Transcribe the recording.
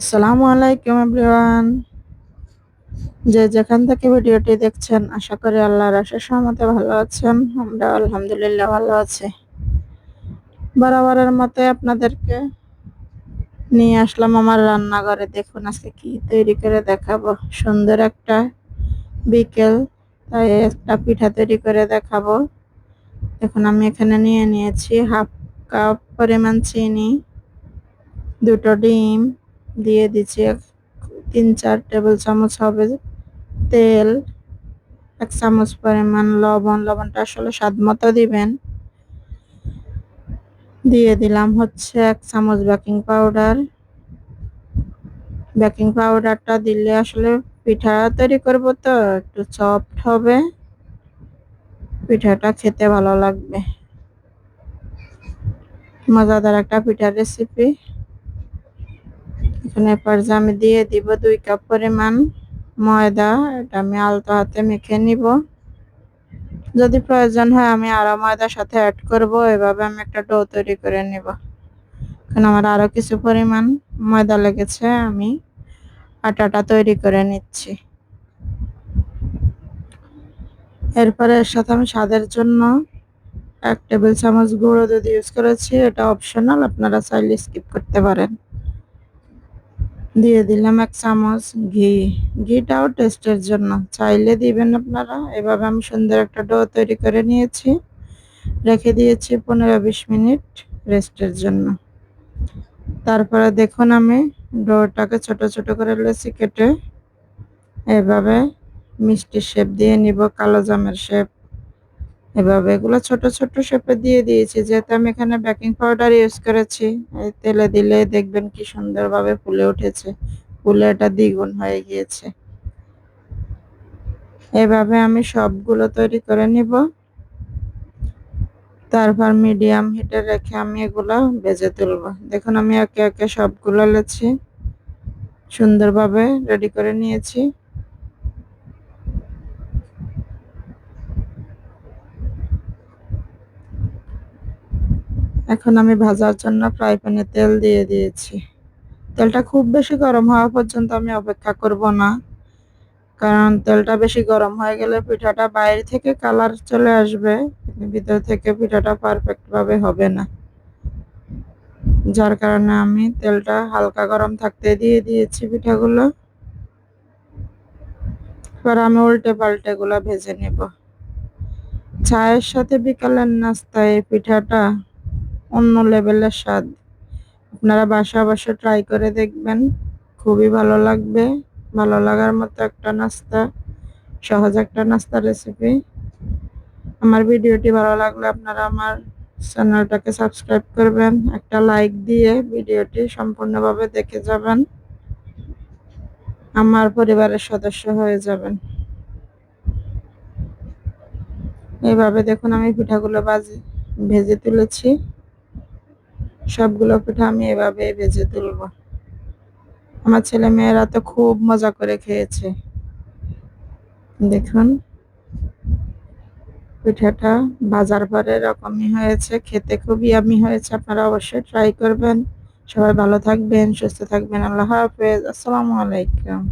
আসসালামু আলাইকুম এভরিওয়ান। যে যেখান থেকে ভিডিওটি দেখছেন আশা করি আল্লাহর অশেষ রহমতে ভালো আছেন। আমরা আলহামদুলিল্লাহ ভালো আছি। বরাবরের মতো আপনাদেরকে নিয়ে আসলাম আমার রান্নাঘরে। দেখুন আজকে কি তৈরি করে দেখাবো। সুন্দর একটা বিকেল, তাই একটা পিঠা তৈরি করে দেখাবো। দেখুন আমি এখানে নিয়ে নিয়েছি হাফ কাপ পরিমাণ চিনি, দুটো ডিম দিয়ে দিচ্ছি, 3-4 টেবিল চামচ হবে তেল, 1 চামচ পরিমাণ লবণ, লবণটা আসলে স্বাদ মতো দিবেন। দিয়ে দিলাম হচ্ছে 1 চামচ বেকিং পাউডার। বেকিং পাউডারটা দিলে আসলে পিঠা তৈরি করব তো একটু সফট হবে, পিঠাটা খেতে ভালো লাগবে। মজাদার একটা পিঠার রেসিপি। এখানে পর্যায়ে আমি দিয়ে দিব 2 কাপ পরিমাণ ময়দা। এটা আমি আলতো হাতে মেখে নিব। যদি প্রয়োজন হয় আমি আরো ময়দার সাথে অ্যাড করব। এভাবে আমি একটা ডো তৈরি করে নিব। এখন আমার আরো কিছু পরিমাণ ময়দা লেগেছে, আমি আটাটা তৈরি করে নিচ্ছি। এরপরে এর সাথে আমি স্বাদের জন্য 1 টেবিল চামচ গুঁড়ো দুধ ইউজ করেছি। এটা অপশনাল, আপনারা চাইলে স্কিপ করতে পারেন। দিয়ে দিলাম 1 চামচ ঘি। ঘিটাও টেস্টের জন্য, চাইলে দিবেন আপনারা। এভাবে আমি সুন্দর একটা ডো তৈরি করে নিয়েছি, রেখে দিয়েছি 15-20 মিনিট রেস্টের জন্য। তারপরে দেখুন আমি ডোটাকে ছোট ছোট করে লেচি কেটে এভাবে মিষ্টি শেপ দিয়ে নিব, কালো জামের শেপ। এভাবে এগুলো ছোট ছোট শেপে দিয়ে দিয়েছি, যেহেতু আমি এখানে বেকিং পাউডার ইউজ করেছি। এই তেলে দিলে দেখবেন কি সুন্দরভাবে ফুলে উঠেছে, ফুলে এটা দ্বিগুণ হয়ে গিয়েছে। এভাবে আমি সবগুলো তৈরি করে নিব। তারপর মিডিয়াম হিটে রেখে আমি এগুলো ভেজে তুলব। দেখুন আমি একে একে সবগুলো লেচি সুন্দরভাবে রেডি করে নিয়েছি। এখন আমি ভাজার জন্য ফ্রাই প্যানে তেল দিয়ে দিয়েছি। তেলটা খুব বেশি গরম হওয়া পর্যন্ত আমি অপেক্ষা করব না, কারণ তেলটা বেশি গরম হয়ে গেলে পিঠাটা বাইরে থেকে কালার চলে আসবে, ভিতর থেকে পিঠাটা পারফেক্ট ভাবে হবে না। যার কারণে আমি তেলটা হালকা গরম থাকতে দিয়ে দিয়েছি পিঠাগুলো। এবার আমি উল্টে পাল্টে গুলো ভেজে নেব। চায়ের সাথে বিকালের নাস্তায় এই পিঠাটা অন্য লেভেলের স্বাদ। আপনারা বাসা ট্রাই করে দেখবেন, খুবই ভালো লাগবে। ভালো লাগার মতো একটা নাস্তা, সহজ একটা নাস্তা রেসিপি। আমার ভিডিওটি ভালো লাগলে আপনারা আমার চ্যানেলটাকে সাবস্ক্রাইব করবেন, একটা লাইক দিয়ে ভিডিওটি সম্পূর্ণভাবে দেখে যাবেন, আমার পরিবারের সদস্য হয়ে যাবেন। এইভাবে দেখুন আমি পিঠাগুলো ভেজে তুলেছি। সবগুলো পিঠা আমি এভাবে ভেজে তুলব। আমার ছেলে মেয়েরা তো খুব মজা করে খেয়েছে। দেখুন পিঠাটা ভাজার পরে এরকমই হয়েছে, খেতে খুব ইয়ামি হয়েছে। আপনারা অবশ্যই ট্রাই করবেন। সবাই ভালো থাকবেন, সুস্থ থাকবেন। আল্লাহ হাফেজ। আসসালামু আলাইকুম।